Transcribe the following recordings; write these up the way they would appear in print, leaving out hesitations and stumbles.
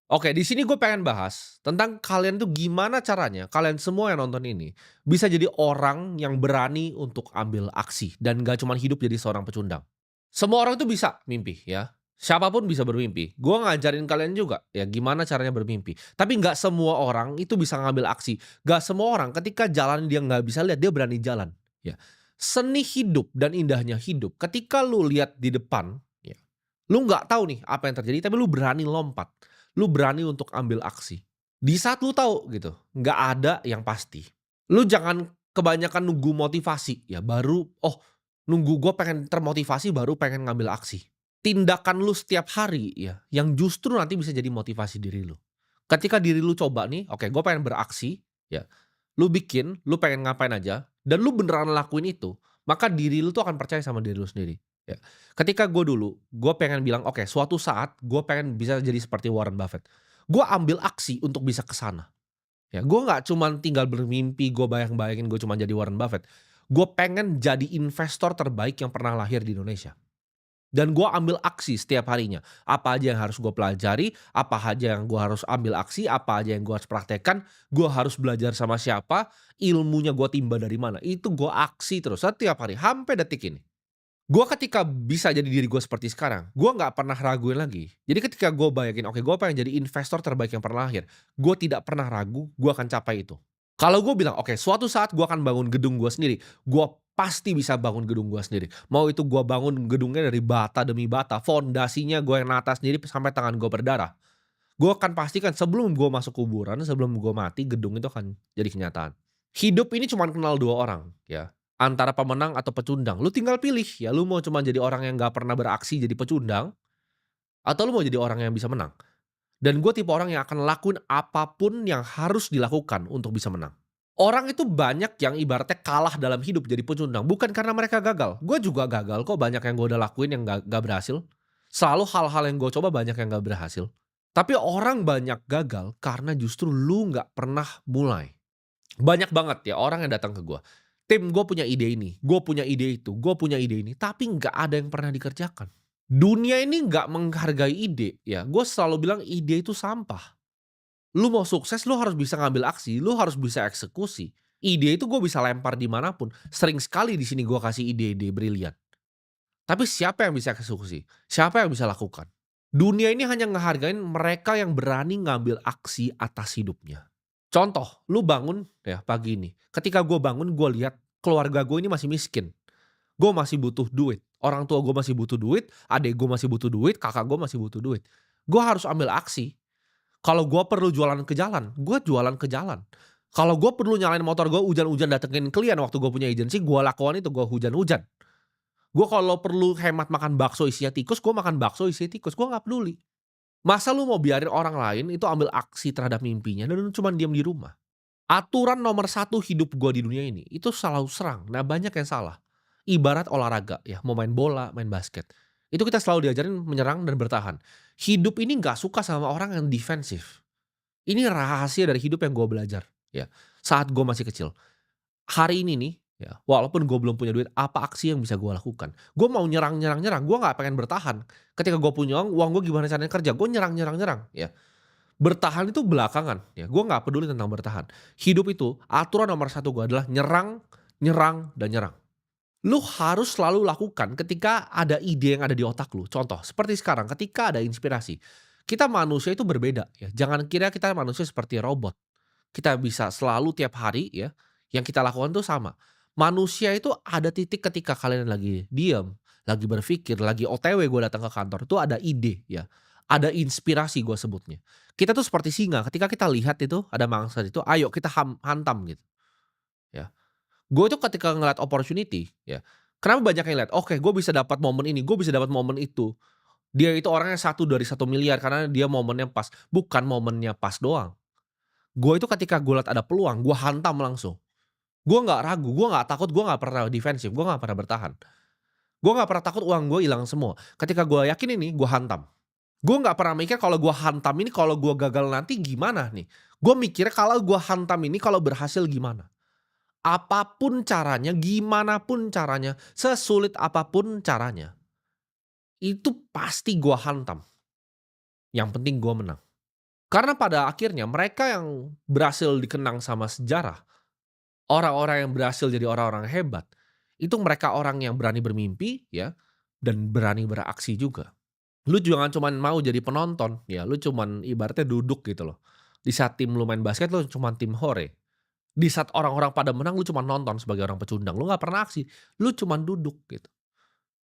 Oke, di sini gue pengen bahas tentang kalian tuh gimana caranya kalian semua yang nonton ini bisa jadi orang yang berani untuk ambil aksi dan gak cuman hidup jadi seorang pecundang. Semua orang tuh bisa mimpi ya, siapapun bisa bermimpi. Gue ngajarin kalian juga ya gimana caranya bermimpi. Tapi nggak semua orang itu bisa ngambil aksi. Nggak semua orang ketika jalan dia nggak bisa lihat dia berani jalan. Ya, seni hidup dan indahnya hidup ketika lu lihat di depan, ya, lu nggak tahu nih apa yang terjadi tapi lu berani lompat. Lu berani untuk ambil aksi. Di saat lu tahu gitu, nggak ada yang pasti. Lu jangan kebanyakan nunggu motivasi ya baru, "Oh, nunggu gue pengen termotivasi baru pengen ngambil aksi." Tindakan lu setiap hari ya, yang justru nanti bisa jadi motivasi diri lu. Ketika diri lu coba nih, "Oke, gue pengen beraksi," ya, lu bikin, lu pengen ngapain aja, dan lu beneran lakuin itu, maka diri lu tuh akan percaya sama diri lu sendiri, ya. Ketika gue dulu, gue pengen bilang, "Oke, suatu saat gue pengen bisa jadi seperti Warren Buffett." Gue ambil aksi untuk bisa ke sana. Ya, gue nggak cuman tinggal bermimpi, gue bayang-bayangin gue cuma jadi Warren Buffett. Gue pengen jadi investor terbaik yang pernah lahir di Indonesia. Dan gue ambil aksi setiap harinya. Apa aja yang harus gue pelajari, apa aja yang gue harus ambil aksi, apa aja yang gue harus praktekkan, gue harus belajar sama siapa, ilmunya gue timba dari mana. Itu gue aksi terus setiap hari, sampai detik ini. Gue ketika bisa jadi diri gue seperti sekarang, gue nggak pernah raguin lagi. Jadi ketika gue bayangin, oke gue pengen jadi investor terbaik yang pernah lahir, gue tidak pernah ragu, gue akan capai itu. Kalau gue bilang, oke suatu saat gue akan bangun gedung gue sendiri, gue pasti bisa bangun gedung gue sendiri. Mau itu gue bangun gedungnya dari bata demi bata, fondasinya gue yang nata sendiri sampai tangan gue berdarah. Gue akan pastikan sebelum gue masuk kuburan, sebelum gue mati, gedung itu akan jadi kenyataan. Hidup ini cuma kenal 2 orang, ya, antara pemenang atau pecundang. Lu tinggal pilih, ya lu mau cuma jadi orang yang nggak pernah beraksi jadi pecundang, atau lu mau jadi orang yang bisa menang. Dan gue tipe orang yang akan lakuin apapun yang harus dilakukan untuk bisa menang. Orang itu banyak yang ibaratnya kalah dalam hidup jadi pecundang, bukan karena mereka gagal. Gue juga gagal kok, banyak yang gue udah lakuin yang nggak berhasil. Selalu hal-hal yang gue coba banyak yang nggak berhasil. Tapi orang banyak gagal karena justru lu nggak pernah mulai. Banyak banget ya orang yang datang ke gua, "Tim, gue punya ide ini, gue punya ide itu, gue punya ide ini," tapi nggak ada yang pernah dikerjakan. Dunia ini nggak menghargai ide ya, gue selalu bilang ide itu sampah. Lu mau sukses lu harus bisa ngambil aksi, lu harus bisa eksekusi. Ide itu gue bisa lempar di mana pun, sering sekali di sini gue kasih ide-ide brilian. Tapi siapa yang bisa eksekusi? Siapa yang bisa lakukan? Dunia ini hanya ngehargain mereka yang berani ngambil aksi atas hidupnya. Contoh, lu bangun ya pagi ini, ketika gue bangun gue lihat keluarga gue ini masih miskin, gue masih butuh duit, orang tua gue masih butuh duit, adik gue masih butuh duit, kakak gue masih butuh duit. Gue harus ambil aksi. Kalau gue perlu jualan ke jalan, gue jualan ke jalan. Kalau gue perlu nyalain motor gue hujan-hujan datengin klien waktu gue punya agensi, gue lakukan itu, gue hujan-hujan. Gue kalau perlu hemat makan bakso isinya tikus, gue makan bakso isinya tikus, gue nggak peduli. Masa lu mau biarin orang lain itu ambil aksi terhadap mimpinya dan lu cuman diam di rumah? Aturan nomor satu hidup gua di dunia ini, itu selalu serang. Nah, banyak yang salah. Ibarat olahraga ya, mau main bola, main basket. Itu kita selalu diajarin menyerang dan bertahan. Hidup ini nggak suka sama orang yang defensif. Ini rahasia dari hidup yang gua belajar, ya. Saat gua masih kecil. Hari ini nih, ya, walaupun gue belum punya duit, apa aksi yang bisa gue lakukan? Gue mau nyerang nyerang nyerang, gue nggak pengen bertahan. Ketika gue punya uang gue gimana caranya kerja, gue nyerang nyerang nyerang, ya. Bertahan itu belakangan, ya, gue nggak peduli tentang bertahan. Hidup itu, aturan nomor satu gue adalah nyerang, nyerang, dan nyerang. Lu harus selalu lakukan ketika ada ide yang ada di otak lu. Contoh, seperti sekarang ketika ada inspirasi. Kita manusia itu berbeda, ya. Jangan kira kita manusia seperti robot. Kita bisa selalu tiap hari ya, yang kita lakukan tuh sama. Manusia itu ada titik ketika kalian lagi diem, lagi berpikir, lagi OTW gue datang ke kantor, itu ada ide ya, ada inspirasi gue sebutnya. Kita tuh seperti singa, ketika kita lihat itu ada mangsa itu, ayo kita hantam gitu ya. Gue tuh ketika ngeliat opportunity ya, kenapa banyak yang lihat, oke gue bisa dapat momen ini, gue bisa dapat momen itu. Dia itu orangnya satu dari 1 miliar karena dia momennya pas, bukan momennya pas doang. Gue itu ketika gue lihat ada peluang, gue hantam langsung. Gue nggak ragu, gue nggak takut, gue nggak pernah defensif, gue nggak pernah bertahan. Gue nggak pernah takut uang gue hilang semua. Ketika gue yakin ini, gue hantam. Gue nggak pernah mikir kalau gue hantam ini, kalau gue gagal nanti gimana nih. Gue mikir kalau gue hantam ini, kalau berhasil gimana. Apapun caranya, gimana pun caranya, sesulit apapun caranya, itu pasti gue hantam. Yang penting gue menang. Karena pada akhirnya mereka yang berhasil dikenang sama sejarah, orang-orang yang berhasil jadi orang-orang hebat, itu mereka orang yang berani bermimpi ya, dan berani beraksi juga. Lu jangan cuman mau jadi penonton, ya lu cuman ibaratnya duduk gitu loh. Di saat tim lu main basket lu cuman tim hore. Di saat orang-orang pada menang lu cuma nonton sebagai orang pecundang, lu nggak pernah aksi, lu cuman duduk gitu.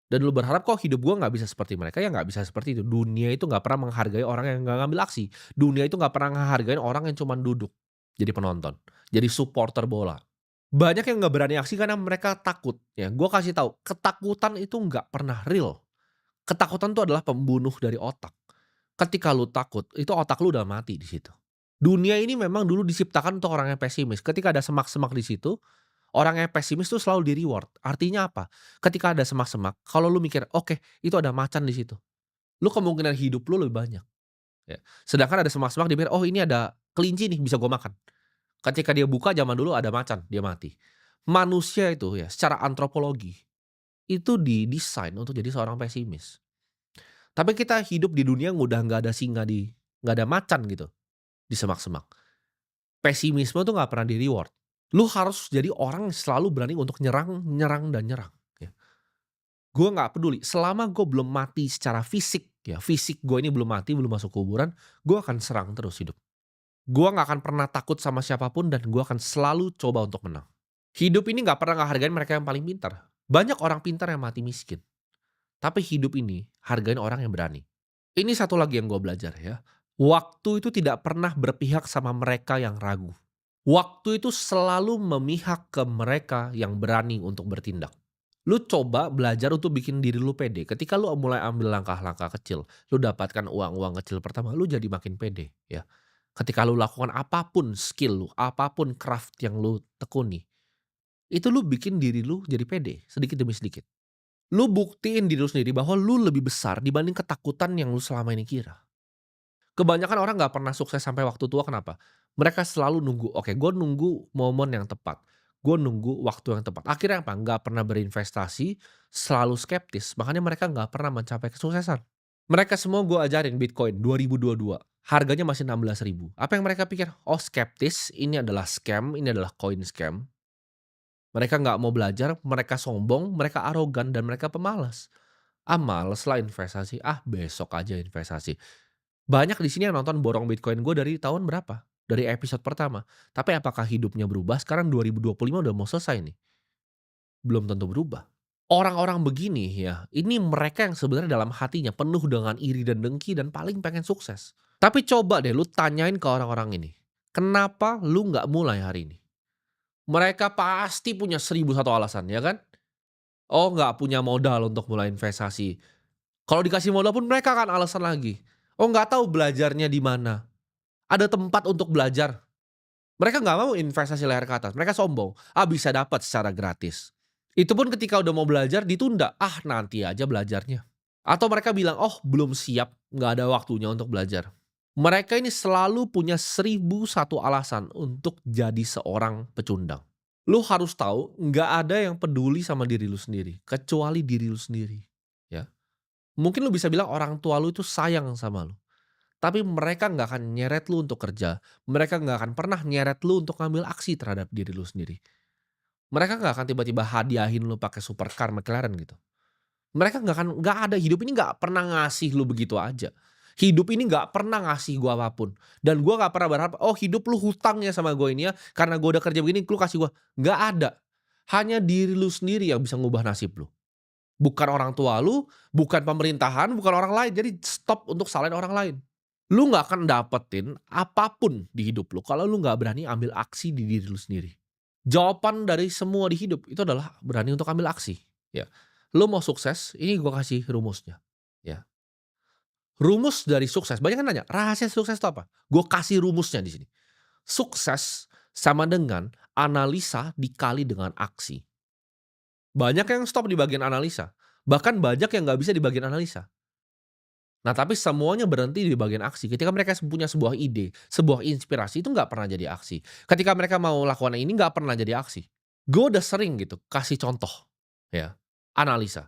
Dan lu berharap kok hidup gua nggak bisa seperti mereka, ya nggak bisa seperti itu. Dunia itu nggak pernah menghargai orang yang nggak ngambil aksi. Dunia itu nggak pernah ngehargain orang yang cuman duduk, jadi penonton, jadi supporter bola. Banyak yang nggak berani aksi karena mereka takut, ya. Gua kasih tahu, ketakutan itu nggak pernah real. Ketakutan itu adalah pembunuh dari otak. Ketika lu takut, itu otak lu udah mati di situ. Dunia ini memang dulu diciptakan untuk orang yang pesimis. Ketika ada semak-semak di situ, orang yang pesimis tuh selalu di-reward. Artinya apa? Ketika ada semak-semak, kalau lu mikir, "Oke, itu ada macan di situ." Lu kemungkinan hidup lu lebih banyak, ya. Sedangkan ada semak-semak dia mikir, "Oh, ini ada kelinci nih, bisa gua makan." Ketika dia buka zaman dulu ada macan, dia mati. Manusia itu ya, secara antropologi, itu didesain untuk jadi seorang pesimis. Tapi kita hidup di dunia yang udah nggak ada singa nggak ada macan gitu, di semak-semak. Pesimisme tuh nggak pernah di-reward. Lu harus jadi orang yang selalu berani untuk nyerang, nyerang, dan nyerang, ya. Gue nggak peduli, selama gue belum mati secara fisik, ya, fisik gue ini belum mati, belum masuk kuburan, gue akan serang terus hidup. Gue nggak akan pernah takut sama siapapun dan gue akan selalu coba untuk menang. Hidup ini nggak pernah ngehargain mereka yang paling pintar. Banyak orang pintar yang mati miskin, tapi hidup ini hargain orang yang berani. Ini satu lagi yang gue belajar ya, waktu itu tidak pernah berpihak sama mereka yang ragu. Waktu itu selalu memihak ke mereka yang berani untuk bertindak. Lu coba belajar untuk bikin diri lu pede. Ketika lu mulai ambil langkah-langkah kecil, lu dapatkan uang-uang kecil pertama, lu jadi makin pede ya. Ketika lu lakukan apapun skill lu, apapun craft yang lu tekuni, itu lu bikin diri lu jadi pede sedikit demi sedikit. Lu buktiin diri lu sendiri bahwa lu lebih besar dibanding ketakutan yang lu selama ini kira. Kebanyakan orang nggak pernah sukses sampai waktu tua kenapa? Mereka selalu nunggu, "Oke, gue nunggu momen yang tepat, gue nunggu waktu yang tepat." Akhirnya apa? Nggak pernah berinvestasi, selalu skeptis, makanya mereka nggak pernah mencapai kesuksesan. Mereka semua gue ajarin Bitcoin 2022, harganya masih 16.000. Apa yang mereka pikir? Oh, skeptis, ini adalah scam, ini adalah coin scam. Mereka nggak mau belajar, mereka sombong, mereka arogan, dan mereka pemalas. "Ah, males lah investasi, ah besok aja investasi." Banyak di sini yang nonton borong Bitcoin gue dari tahun berapa? Dari episode pertama. Tapi apakah hidupnya berubah? Sekarang 2025 udah mau selesai nih. Belum tentu berubah. Orang-orang begini ya, ini mereka yang sebenarnya dalam hatinya penuh dengan iri dan dengki dan paling pengen sukses. Tapi coba deh lu tanyain ke orang-orang ini, kenapa lu nggak mulai hari ini? Mereka pasti punya 1.001 alasan, ya kan? Oh, nggak punya modal untuk mulai investasi. Kalau dikasih modal pun mereka akan alasan lagi. Oh, nggak tahu belajarnya di mana. Ada tempat untuk belajar. Mereka nggak mau investasi layar ke atas, mereka sombong, "Ah, bisa dapat secara gratis." Itu pun ketika udah mau belajar ditunda, "Ah, nanti aja belajarnya." Atau mereka bilang, "Oh, belum siap, nggak ada waktunya untuk belajar." Mereka ini selalu punya 1.001 alasan untuk jadi seorang pecundang. Lu harus tahu, nggak ada yang peduli sama diri lu sendiri, kecuali diri lu sendiri, ya. Mungkin lu bisa bilang orang tua lu itu sayang sama lu. Tapi mereka nggak akan nyeret lu untuk kerja, mereka nggak akan pernah nyeret lu untuk ngambil aksi terhadap diri lu sendiri. Mereka nggak akan tiba-tiba hadiahin lu pakai supercar McLaren gitu. Mereka nggak ada, hidup ini nggak pernah ngasih lu begitu aja. Hidup ini nggak pernah ngasih gua apapun. Dan gua nggak pernah berharap, "Oh, hidup lu hutang ya sama gua ini ya, karena gua udah kerja begini lu kasih gua." Nggak ada. Hanya diri lu sendiri yang bisa ngubah nasib lu. Bukan orang tua lu, bukan pemerintahan, bukan orang lain. Jadi stop untuk salahin orang lain. Lu nggak akan dapetin apapun di hidup lu kalau lu nggak berani ambil aksi di diri lu sendiri. Jawaban dari semua di hidup itu adalah berani untuk ambil aksi, ya. Lu mau sukses, ini gua kasih rumusnya, ya. Rumus dari sukses, banyak yang nanya, "Rahasia sukses itu apa?" Gua kasih rumusnya di sini. Sukses sama dengan analisa dikali dengan aksi. Banyak yang stop di bagian analisa, bahkan banyak yang nggak bisa di bagian analisa. Nah, tapi semuanya berhenti di bagian aksi. Ketika mereka punya sebuah ide, sebuah inspirasi itu nggak pernah jadi aksi. Ketika mereka mau lakukan ini nggak pernah jadi aksi. Gue udah sering gitu kasih contoh, ya, analisa.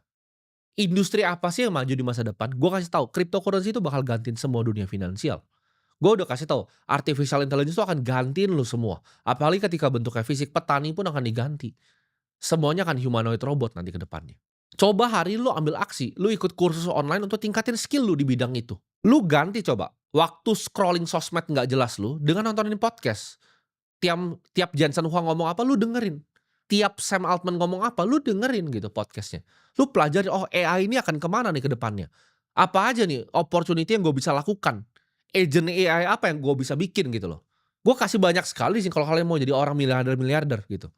Industri apa sih yang maju di masa depan? Gue kasih tahu, cryptocurrency itu bakal gantiin semua dunia finansial. Gue udah kasih tahu, artificial intelligence itu akan gantiin lu semua. Apalagi ketika bentuknya fisik, petani pun akan diganti. Semuanya akan humanoid robot nanti ke depannya. Coba hari ini lu ambil aksi, lu ikut kursus online untuk tingkatin skill lu di bidang itu. Lu ganti coba, waktu scrolling sosmed nggak jelas lu, dengan nontonin podcast. Tiap Jensen Huang ngomong apa, lu dengerin. Tiap Sam Altman ngomong apa, lu dengerin gitu podcastnya. Lu pelajari, oh AI ini akan kemana nih ke depannya. Apa aja nih opportunity yang gue bisa lakukan. Agent AI apa yang gue bisa bikin gitu loh. Gue kasih banyak sekali sih kalau kalian mau jadi orang miliarder-miliarder gitu.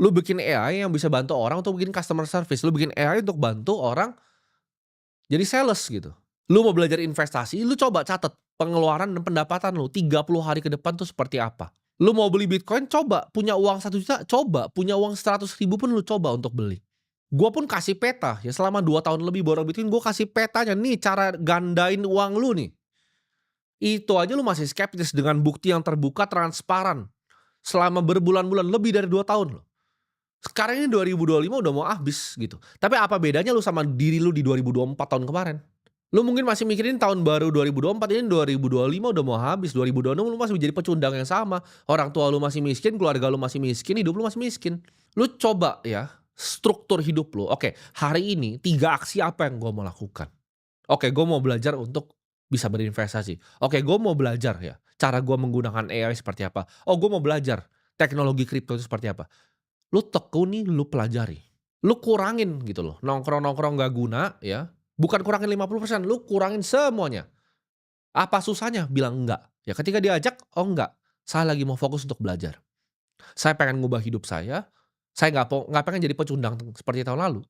Lu bikin AI yang bisa bantu orang untuk bikin customer service. Lu bikin AI untuk bantu orang jadi sales gitu. Lu mau belajar investasi, lu coba catat pengeluaran dan pendapatan lu 30 hari ke depan tuh seperti apa. Lu mau beli Bitcoin, coba. Punya uang 1 juta, coba. Punya uang 100 ribu pun lu coba untuk beli. Gua pun kasih peta, ya selama 2 tahun lebih borong Bitcoin, gua kasih petanya, nih cara gandain uang lu nih. Itu aja lu masih skeptis dengan bukti yang terbuka, transparan. Selama berbulan-bulan, lebih dari 2 tahun loh. Sekarang ini 2025 udah mau habis gitu. Tapi apa bedanya lu sama diri lu di 2024 tahun kemarin? Lu mungkin masih mikirin tahun baru 2024, ini 2025 udah mau habis, 2026 lu masih menjadi pecundang yang sama. Orang tua lu masih miskin, keluarga lu masih miskin, hidup lu masih miskin. Lu coba ya, struktur hidup lu. Oke, hari ini 3 aksi apa yang gua mau lakukan? Oke, gue mau belajar untuk bisa berinvestasi. Oke, gue mau belajar ya, cara gue menggunakan AI seperti apa. Oh, gue mau belajar teknologi kripto itu seperti apa. Lu tekuni, lu pelajari. Lu kurangin gitu loh, nongkrong-nongkrong nggak guna ya. Bukan kurangin 50%, lu kurangin semuanya. Apa susahnya? Bilang enggak. Ya ketika diajak, oh enggak, saya lagi mau fokus untuk belajar. Saya pengen ngubah hidup saya nggak pengen jadi pecundang seperti tahun lalu.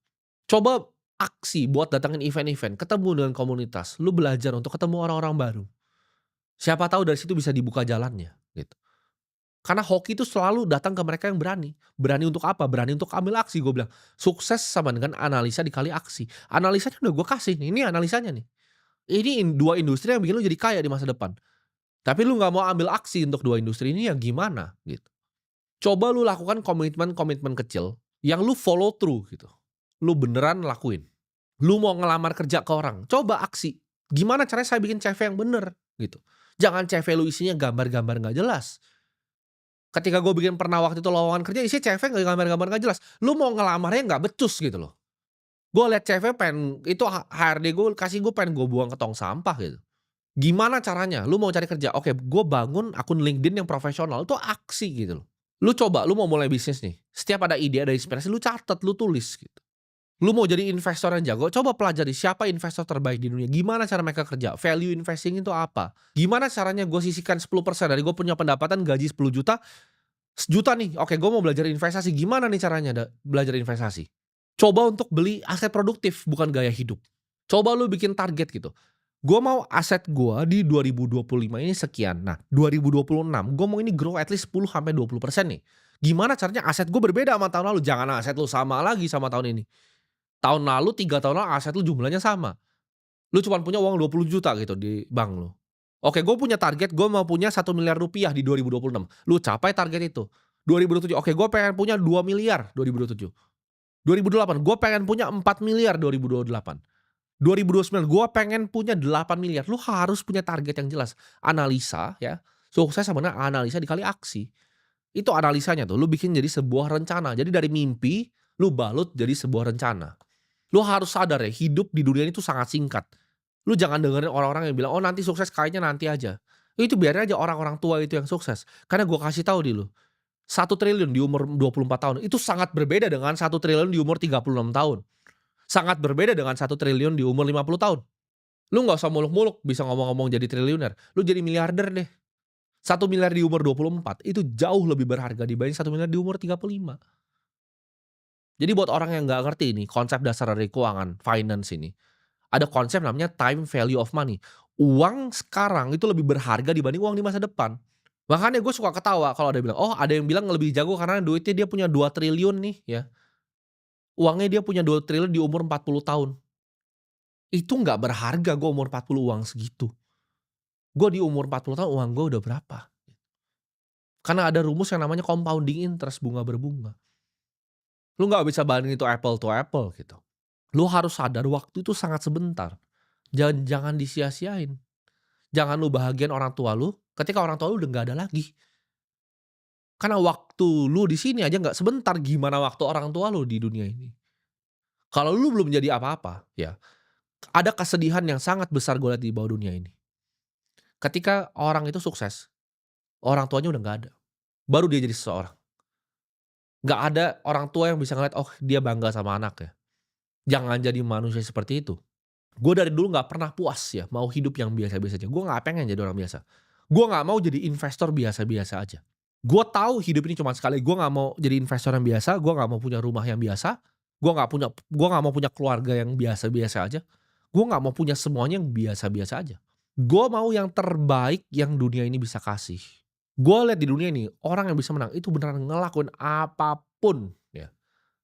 Coba aksi buat datangin event-event, ketemu dengan komunitas, lu belajar untuk ketemu orang-orang baru. Siapa tahu dari situ bisa dibuka jalannya, gitu. Karena hoki itu selalu datang ke mereka yang berani. Berani untuk apa? Berani untuk ambil aksi, gue bilang. Sukses sama dengan analisa dikali aksi. Analisanya udah gue kasih nih, ini analisanya nih. Ini 2 industri yang bikin lu jadi kaya di masa depan. Tapi lu nggak mau ambil aksi untuk 2 industri ini, ya gimana, gitu. Coba lu lakukan komitmen-komitmen kecil yang lu follow through gitu. Lu beneran lakuin. Lu mau ngelamar kerja ke orang, coba aksi. Gimana caranya saya bikin CV yang bener gitu. Jangan CV lu isinya gambar-gambar nggak jelas. Ketika gue bikin pernah waktu itu lowongan kerja isinya CV nggak gambar-gambar nggak jelas. Lu mau ngelamarnya nggak becus gitu loh. Gue liat CV pengen itu HRD gue kasih gue pengen gue buang ke tong sampah gitu. Gimana caranya? Lu mau cari kerja, oke gue bangun akun LinkedIn yang profesional, itu aksi gitu loh. Lu coba, lu mau mulai bisnis nih, setiap ada ide, ada inspirasi, lu catat, lu tulis gitu. Lu mau jadi investor yang jago, coba pelajari siapa investor terbaik di dunia, gimana cara mereka kerja, value investing itu apa, gimana caranya gue sisihkan 10% dari gue punya pendapatan gaji 10 juta, sejuta nih, oke gue mau belajar investasi, gimana nih caranya belajar investasi. Coba untuk beli aset produktif, bukan gaya hidup. Coba lu bikin target gitu. Gue mau aset gue di 2025 ini sekian. Nah, 2026 gue mau ini grow at least 10-20% nih. Gimana caranya aset gue berbeda sama tahun lalu? Jangan aset lu sama lagi sama tahun ini. Tahun lalu 3 tahun lalu aset lu jumlahnya sama. Lu cuma punya uang 20 juta gitu di bank lu. Oke, gue punya target gue mau punya 1 miliar rupiah di 2026. Lu capai target itu. 2027, oke gue pengen punya 2 miliar 2027. 2028, gue pengen punya 4 miliar 2028. 2029, gue pengen punya 8 miliar. Lu harus punya target yang jelas. Analisa ya, sukses sama dengan analisa dikali aksi. Itu analisanya tuh, lu bikin jadi sebuah rencana. Jadi dari mimpi, lu balut jadi sebuah rencana. Lu harus sadar ya, hidup di dunia ini tuh sangat singkat. Lu jangan dengerin orang-orang yang bilang, "Oh nanti sukses kayaknya nanti aja." Itu biarin aja orang-orang tua itu yang sukses. Karena gue kasih tahu di lu, 1 triliun di umur 24 tahun, itu sangat berbeda dengan 1 triliun di umur 36 tahun. Sangat berbeda dengan 1 triliun di umur 50 tahun. Lu nggak usah muluk-muluk bisa ngomong-ngomong jadi triliuner, lu jadi miliarder deh. 1 miliar di umur 24 itu jauh lebih berharga dibanding 1 miliar di umur 35. Jadi buat orang yang nggak ngerti ini konsep dasar dari keuangan, finance ini, ada konsep namanya time value of money. Uang sekarang itu lebih berharga dibanding uang di masa depan. Makanya gue suka ketawa kalau ada yang bilang, "Oh ada yang bilang lebih jago karena duitnya dia punya 2 triliun nih ya, uangnya dia punya 2 triliun di umur 40 tahun." Itu nggak berharga gue umur 40 uang segitu. Gue di umur 40 tahun uang gue udah berapa. Karena ada rumus yang namanya compounding interest, bunga berbunga. Lu nggak bisa bandingin itu apple to apple gitu. Lu harus sadar waktu itu sangat sebentar. Jangan jangan disia-siain. Jangan lu bahagiain orang tua lu, ketika orang tua lu udah nggak ada lagi. Karena waktu lu di sini aja nggak sebentar, gimana waktu orang tua lu di dunia ini. Kalau lu belum jadi apa-apa, ya, ada kesedihan yang sangat besar gue lihat di bawah dunia ini. Ketika orang itu sukses, orang tuanya udah nggak ada, baru dia jadi seseorang. Nggak ada orang tua yang bisa ngeliat, oh dia bangga sama anaknya. Jangan jadi manusia seperti itu. Gue dari dulu nggak pernah puas ya, mau hidup yang biasa-biasa aja. Gue nggak pengen jadi orang biasa. Gue nggak mau jadi investor biasa-biasa aja. Gue tahu hidup ini cuma sekali. Gue nggak mau jadi investor yang biasa. Gue nggak mau punya rumah yang biasa. Gue nggak mau punya keluarga yang biasa-biasa aja. Gue nggak mau punya semuanya yang biasa-biasa aja. Gue mau yang terbaik yang dunia ini bisa kasih. Gue lihat di dunia ini orang yang bisa menang itu beneran ngelakuin apapun ya.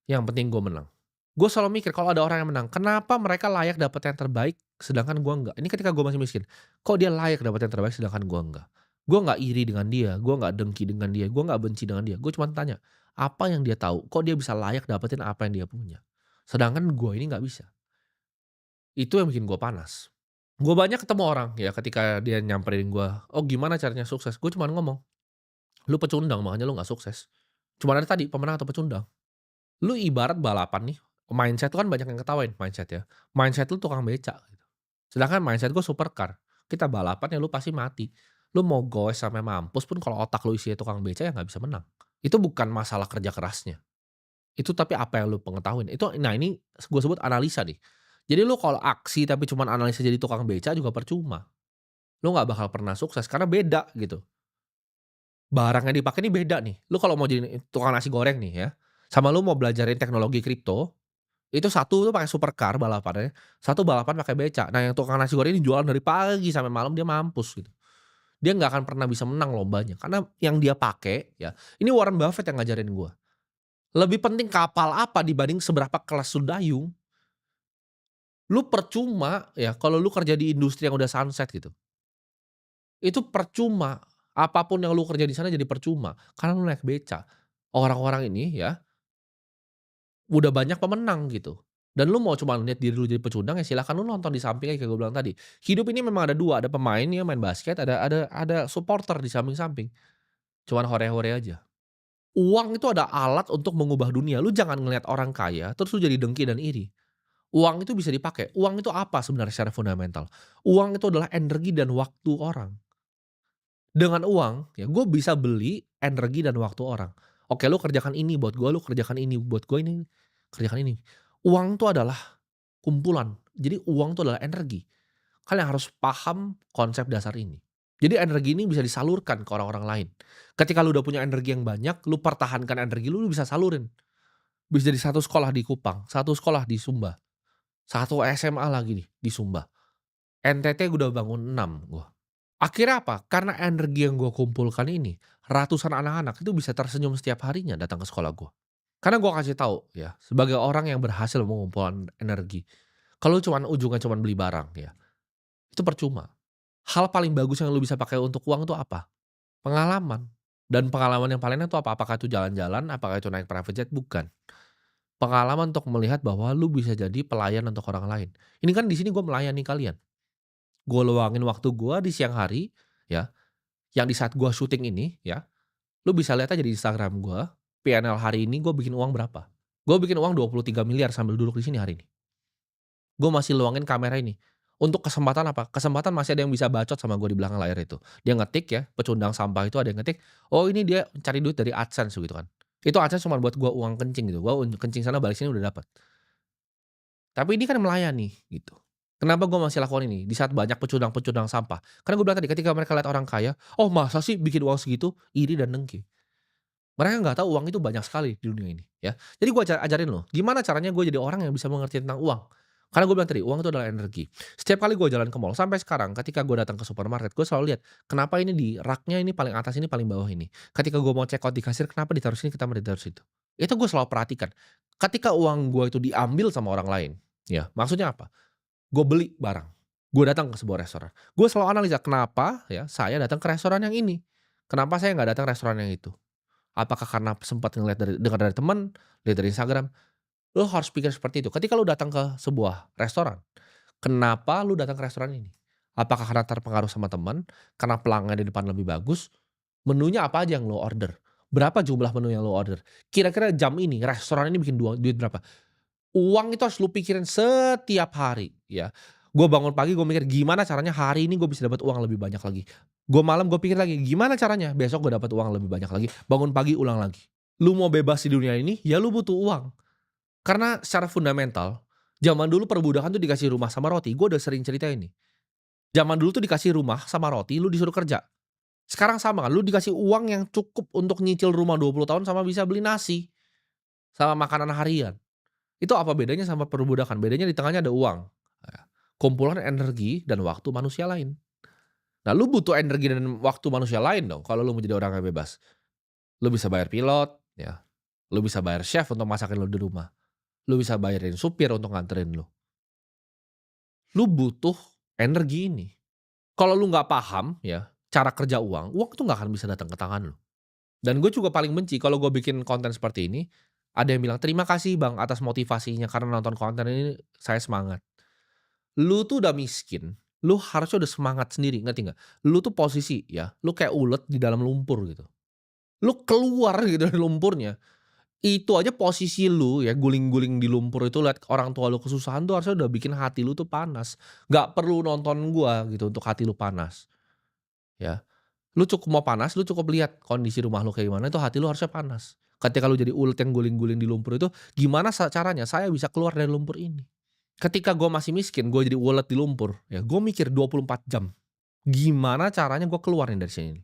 Yang penting gue menang. Gue selalu mikir kalau ada orang yang menang, kenapa mereka layak dapat yang terbaik sedangkan gue enggak? Ini ketika gue masih miskin, kok dia layak dapat yang terbaik sedangkan gue enggak? Gue nggak iri dengan dia, gue nggak dengki dengan dia, gue nggak benci dengan dia. Gue cuma tanya, apa yang dia tahu? Kok dia bisa layak dapetin apa yang dia punya? Sedangkan gue ini nggak bisa. Itu yang bikin gue panas. Gue banyak ketemu orang ya ketika dia nyamperin gue, oh gimana caranya sukses? Gue cuma ngomong, lu pecundang makanya lu nggak sukses. Cuma ada tadi pemenang atau pecundang. Lu ibarat balapan nih, mindset tuh kan banyak yang ketawain mindset ya. Mindset lu tukang beca gitu. Sedangkan mindset gue supercar. Kita balapan ya lu pasti mati. Lu mau goes sampai mampus pun kalau otak lu isinya tukang beca ya nggak bisa menang. Itu bukan masalah kerja kerasnya. Itu tapi apa yang lu pengetahuin. Itu nah ini gue sebut analisa nih. Jadi lu kalau aksi tapi cuman analisa jadi tukang beca juga percuma. Lu nggak bakal pernah sukses karena beda gitu. Barang yang dipakai ini beda nih. Lu kalau mau jadi tukang nasi goreng nih ya, sama lu mau belajarin teknologi kripto, itu satu tuh pakai supercar balapannya, satu balapan pakai beca. Nah yang tukang nasi goreng ini jualan dari pagi sampai malam dia mampus gitu. Dia nggak akan pernah bisa menang lombanya karena yang dia pakai ya, ini Warren Buffett yang ngajarin gua. Lebih penting kapal apa dibanding seberapa kelas lu dayung. Lu percuma ya kalau lu kerja di industri yang udah sunset gitu. Itu percuma, apapun yang lu kerja di sana jadi percuma karena lu naik beca. Orang-orang ini ya udah banyak pemenang gitu. Dan lu mau cuma lihat diri lu jadi pecundang ya silakan lu nonton di samping kayak gue bilang tadi. Hidup ini memang ada 2 ada pemain ya main basket, ada supporter di samping-samping. Cuman hore-hore aja. Uang itu ada alat untuk mengubah dunia. Lu jangan ngelihat orang kaya terus lu jadi dengki dan iri. Uang itu bisa dipakai. Uang itu apa sebenarnya secara fundamental? Uang itu adalah energi dan waktu orang. Dengan uang, ya gue bisa beli energi dan waktu orang. Oke lu kerjakan ini buat gue, lu kerjakan ini buat gue, ini kerjakan ini. Uang tuh adalah kumpulan, jadi uang tuh adalah energi. Kalian harus paham konsep dasar ini. Jadi energi ini bisa disalurkan ke orang-orang lain. Ketika lu udah punya energi yang banyak, lu pertahankan energi lu bisa salurin. Bisa jadi satu sekolah di Kupang, satu sekolah di Sumba, satu SMA lagi nih di Sumba. NTT udah bangun 6 gua. Akhirnya apa? Karena energi yang gue kumpulkan ini, ratusan anak-anak itu bisa tersenyum setiap harinya datang ke sekolah gue. Karena gue kasih tahu ya, sebagai orang yang berhasil mengumpulkan energi, kalau cuman ujungnya cuman beli barang ya, itu percuma. Hal paling bagus yang lu bisa pakai untuk uang itu apa? Pengalaman. Dan pengalaman yang paling enak itu apa? Apakah itu jalan-jalan, apakah itu naik private jet? Bukan. Pengalaman untuk melihat bahwa lu bisa jadi pelayan untuk orang lain. Ini kan di sini gue melayani kalian. Gue luangin waktu gue di siang hari, ya, yang di saat gue syuting ini ya, lu bisa lihat aja di Instagram gue, PNL hari ini gue bikin uang berapa. Gue bikin uang 23 miliar sambil duduk di sini hari ini. Gue masih luangin kamera ini. Untuk kesempatan apa? Kesempatan masih ada yang bisa bacot sama gue di belakang layar itu. Dia ngetik ya, pecundang sampah itu ada yang ngetik, oh ini dia cari duit dari AdSense gitu kan. Itu AdSense cuma buat gue uang kencing gitu, gue kencing sana balik sini udah dapat. Tapi ini kan melayani gitu. Kenapa gue masih lakukan ini? Di saat banyak pecundang-pecundang sampah. Karena gue bilang tadi ketika mereka lihat orang kaya, oh masa sih bikin uang segitu? Iri dan dengki. Mereka nggak tahu uang itu banyak sekali di dunia ini ya. Jadi gue ajarin loh, gimana caranya gue jadi orang yang bisa mengerti tentang uang. Karena gue bilang tadi, uang itu adalah energi. Setiap kali gue jalan ke mall, sampai sekarang ketika gue datang ke supermarket, gue selalu lihat, kenapa ini di raknya ini paling atas ini paling bawah ini. Ketika gue mau check out di kasir, kenapa ditaruh sini, kenapa ditaruh situ. Itu gue selalu perhatikan. Ketika uang gue itu diambil sama orang lain, ya maksudnya apa? Gue beli barang, gue datang ke sebuah restoran. Gue selalu analisa kenapa ya saya datang ke restoran yang ini. Kenapa saya nggak datang ke restoran yang itu? Apakah karena sempat ngeliat dari dengar dari teman, lihat dari Instagram? Lo harus pikir seperti itu. Ketika lo datang ke sebuah restoran, kenapa lo datang ke restoran ini? Apakah karena terpengaruh sama teman, karena pelanggan di depan lebih bagus, menunya apa aja yang lo order, berapa jumlah menu yang lo order, kira-kira jam ini restoran ini bikin duit berapa. Uang itu harus lu pikirin setiap hari ya. Gue bangun pagi gue mikir, "Gimana caranya hari ini gue bisa dapat uang lebih banyak lagi?" Gue malam gue pikir lagi, "Gimana caranya besok gue dapat uang lebih banyak lagi?" Bangun pagi ulang lagi. Lu mau bebas di dunia ini, ya lu butuh uang. Karena secara fundamental, zaman dulu perbudakan tuh dikasih rumah sama roti, gue udah sering cerita ini. Zaman dulu tuh dikasih rumah sama roti, lu disuruh kerja. Sekarang sama kan, lu dikasih uang yang cukup untuk nyicil rumah 20 tahun sama bisa beli nasi, sama makanan harian. Itu apa bedanya sama perbudakan? Bedanya di tengahnya ada uang. Ya. Kumpulan energi dan waktu manusia lain. Nah, lu butuh energi dan waktu manusia lain dong kalau lu mau jadi orang yang bebas. Lu bisa bayar pilot, ya. Lu bisa bayar chef untuk masakin lu di rumah. Lu bisa bayarin supir untuk nganterin lu. Lu butuh energi ini. Kalau lu nggak paham ya, cara kerja uang, uang tuh nggak akan bisa datang ke tangan lu. Dan gue juga paling benci kalau gue bikin konten seperti ini, ada yang bilang, "Terima kasih Bang atas motivasinya karena nonton konten ini saya semangat." Lu tuh udah miskin, lu harusnya udah semangat sendiri, ngerti nggak? Lu tuh posisi ya, lu kayak ulet di dalam lumpur gitu. Lu keluar gitu dari lumpurnya, itu aja posisi lu ya guling-guling di lumpur itu lihat orang tua lu kesusahan tuh harusnya udah bikin hati lu tuh panas. Nggak perlu nonton gua gitu untuk hati lu panas, ya. Lu cukup mau panas, lu cukup lihat kondisi rumah lu kayak gimana, itu hati lu harusnya panas. Ketika lu jadi ulet yang guling-guling di lumpur itu, gimana caranya saya bisa keluar dari lumpur ini? Ketika gue masih miskin, gue jadi ulet di lumpur, ya gue mikir 24 jam, gimana caranya gue keluar nih dari sini.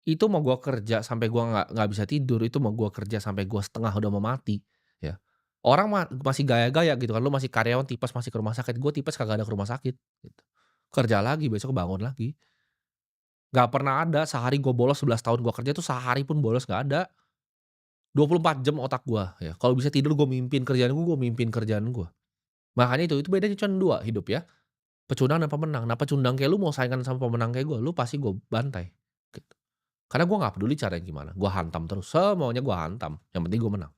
Itu mau gue kerja sampai gue nggak bisa tidur, itu mau gue kerja sampai gue setengah udah mau mati, ya. Orang masih gaya-gaya gitu kan, lu masih karyawan tipes masih ke rumah sakit, gue tipes kagak ada ke rumah sakit, gitu. Kerja lagi, besok bangun lagi. Nggak pernah ada sehari gue bolos 11 tahun gue kerja tuh sehari pun bolos nggak ada. 24 jam otak gue ya, kalau bisa tidur gue mimpin kerjaan gue mimpin kerjaan gue. Makanya itu bedanya cuman 2 hidup ya. Pecundang dan pemenang. Nah, pecundang kayak lu mau saingan sama pemenang kayak gue, lu pasti gue bantai, gitu. Karena gue nggak peduli caranya gimana, gue hantam terus, semuanya gue hantam, yang penting gue menang.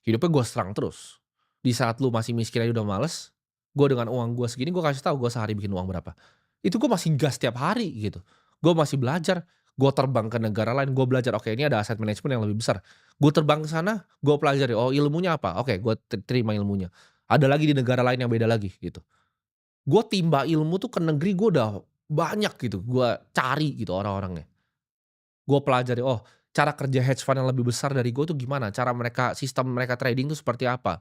Hidupnya gue serang terus. Di saat lu masih miskin aja udah males, gue dengan uang gue segini gue kasih tahu gue sehari bikin uang berapa. Itu gue masih gas tiap hari gitu. Gue masih belajar, gue terbang ke negara lain, gue belajar, oke ini ada aset manajemen yang lebih besar. Gue terbang ke sana, gue pelajari, oh ilmunya apa, oke gue terima ilmunya. Ada lagi di negara lain yang beda lagi gitu. Gue timba ilmu tuh ke negeri gue udah banyak gitu, gue cari gitu orang-orangnya. Gue pelajari, oh cara kerja hedge fund yang lebih besar dari gue tuh gimana, cara mereka sistem mereka trading tuh seperti apa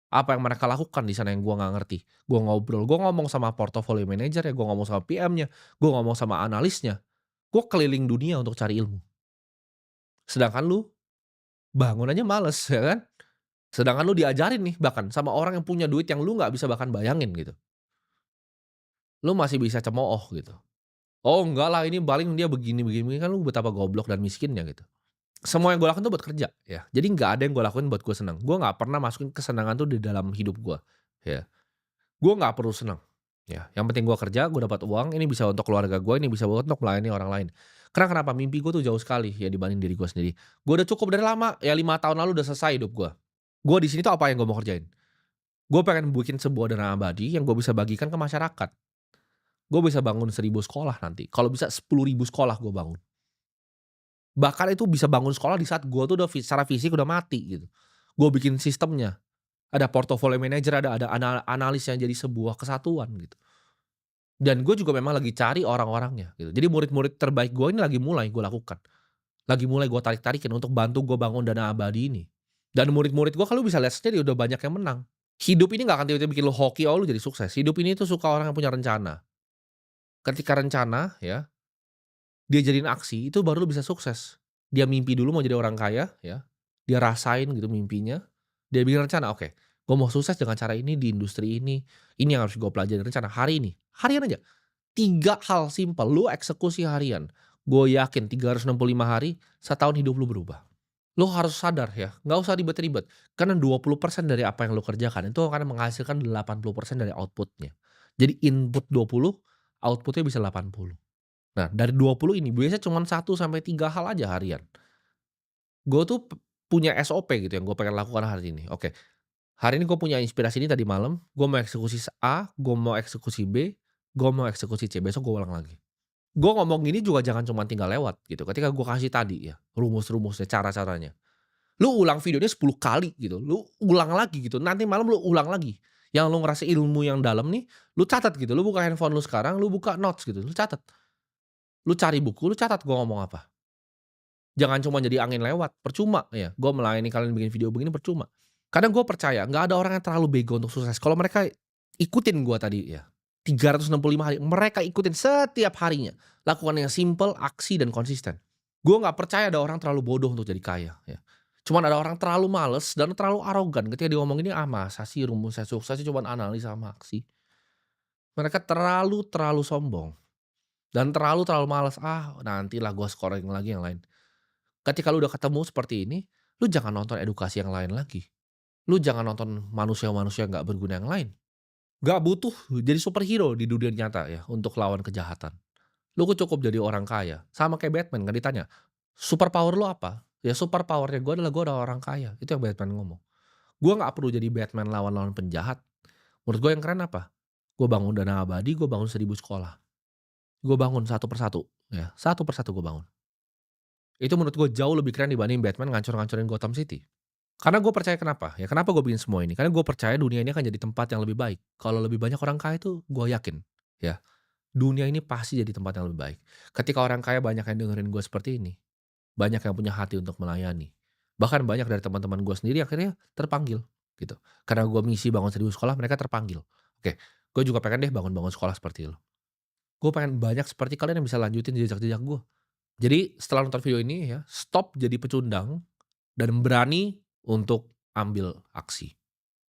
yang mereka lakukan di sana yang gue nggak ngerti. Gue ngobrol, gue ngomong sama portfolio manager ya, gue ngomong sama PM-nya, gue ngomong sama analisnya, gue keliling dunia untuk cari ilmu. Sedangkan lu bangun aja males ya kan, sedangkan lu diajarin nih bahkan sama orang yang punya duit yang lu nggak bisa bahkan bayangin gitu. Lu masih bisa cemooh gitu. "Oh enggak lah ini paling dia begini begini begini," kan lu betapa goblok dan miskinnya gitu. Semua yang gue lakuin tuh buat kerja ya, jadi nggak ada yang gue lakuin buat gue senang. Gue nggak pernah masukin kesenangan tuh di dalam hidup gue, ya. Gue nggak perlu senang, ya. Yang penting gue kerja, gue dapat uang, ini bisa untuk keluarga gue, ini bisa untuk melayani orang lain. Karena kenapa? Mimpi gue tuh jauh sekali ya dibanding diri gue sendiri. Gue udah cukup dari lama, ya 5 tahun lalu udah selesai hidup gue. Gue di sini tuh apa yang gue mau kerjain? Gue pengen bikin sebuah dana abadi yang gue bisa bagikan ke masyarakat. Gue bisa bangun 1.000 sekolah nanti, kalau bisa 10.000 sekolah gue bangun. Bahkan itu bisa bangun sekolah di saat gue tuh udah secara fisik udah mati gitu. Gue bikin sistemnya, ada portfolio manager, ada analis yang jadi sebuah kesatuan gitu. Dan gue juga memang lagi cari orang-orangnya gitu. Jadi murid-murid terbaik gue ini lagi mulai gue lakukan. Lagi mulai gue tarik-tarikin untuk bantu gue bangun dana abadi ini. Dan murid-murid gue kalau bisa lihat sendiri udah banyak yang menang. Hidup ini nggak akan tiba-tiba bikin lu hoki, oh lu jadi sukses. Hidup ini tuh suka orang yang punya rencana. Ketika rencana ya, dia jadiin aksi, itu baru lu bisa sukses. Dia mimpi dulu mau jadi orang kaya ya, dia rasain gitu mimpinya, dia bikin rencana, "Oke, gue mau sukses dengan cara ini di industri ini yang harus gue pelajari." Rencana hari ini, harian aja, 3 hal simpel, lu eksekusi harian. Gue yakin 365 hari, setahun hidup lu berubah. Lu harus sadar ya, nggak usah ribet-ribet, karena 20% dari apa yang lu kerjakan itu akan menghasilkan 80% dari output-nya. Jadi input 20, output-nya bisa 80. Nah, dari 20 ini biasanya cuman 1 sampai 3 hal aja harian. Gue tuh punya SOP gitu yang gue pengen lakukan hari ini. Oke, hari ini gue punya inspirasi ini tadi malam, gue mau eksekusi A, gue mau eksekusi B, Gue mau eksekusi C, besok gue ulang lagi. Gue ngomong gini juga jangan cuma tinggal lewat gitu, ketika gue kasih tadi ya, rumus-rumusnya, cara-caranya. Lu ulang videonya 10 kali gitu, lu ulang lagi gitu, nanti malam lu ulang lagi. Yang lu ngerasa ilmu yang dalam nih, lu catat gitu, lu buka handphone lu sekarang, lu buka notes gitu, lu catat. Lu cari buku, lu catat gua ngomong apa. Jangan cuma jadi angin lewat, percuma ya, gua melayani kalian bikin video begini percuma. Kadang gua percaya nggak ada orang yang terlalu bego untuk sukses. Kalau mereka ikutin gua tadi ya, 365 hari, mereka ikutin setiap harinya. Lakukan yang simple, aksi, dan konsisten. Gua nggak percaya ada orang terlalu bodoh untuk jadi kaya ya. Cuman ada orang terlalu males dan terlalu arogan ketika dia ngomong ini, "Ah, masa sih rumusnya sukses itu cuman analisa sama aksi." Mereka terlalu sombong dan terlalu malas, "Ah, nantilah gua scoring lagi yang lain." Ketika lu udah ketemu seperti ini, lu jangan nonton edukasi yang lain lagi. Lu jangan nonton manusia-manusia yang nggak berguna yang lain. Nggak butuh jadi superhero di dunia nyata ya untuk lawan kejahatan. Lu kok cukup jadi orang kaya, sama kayak Batman kan ditanya, "Super power lu apa?" "Ya super power-nya gua adalah orang kaya." Itu yang Batman ngomong. Gua nggak perlu jadi Batman lawan-lawan penjahat. Menurut gua yang keren apa? Gua bangun Dana Abadi, gua bangun 1.000 sekolah. Gua bangun satu persatu, ya, satu persatu gua bangun. Itu menurut gua jauh lebih keren dibanding Batman ngancur-ngancurin Gotham City. Karena gue percaya kenapa, ya kenapa gue bikin semua ini, karena gue percaya dunia ini akan jadi tempat yang lebih baik. Kalau lebih banyak orang kaya itu gue yakin, ya, dunia ini pasti jadi tempat yang lebih baik. Ketika orang kaya banyak yang dengerin gue seperti ini, banyak yang punya hati untuk melayani. Bahkan banyak dari teman-teman gue sendiri akhirnya terpanggil, gitu. Karena gue misi bangun 1.000 sekolah, mereka terpanggil. Oke, gue juga pengen deh bangun-bangun sekolah seperti lo. Gue pengen banyak seperti kalian yang bisa lanjutin jejak-jejak gue. Jadi setelah nonton video ini ya, stop jadi pecundang dan berani untuk ambil aksi.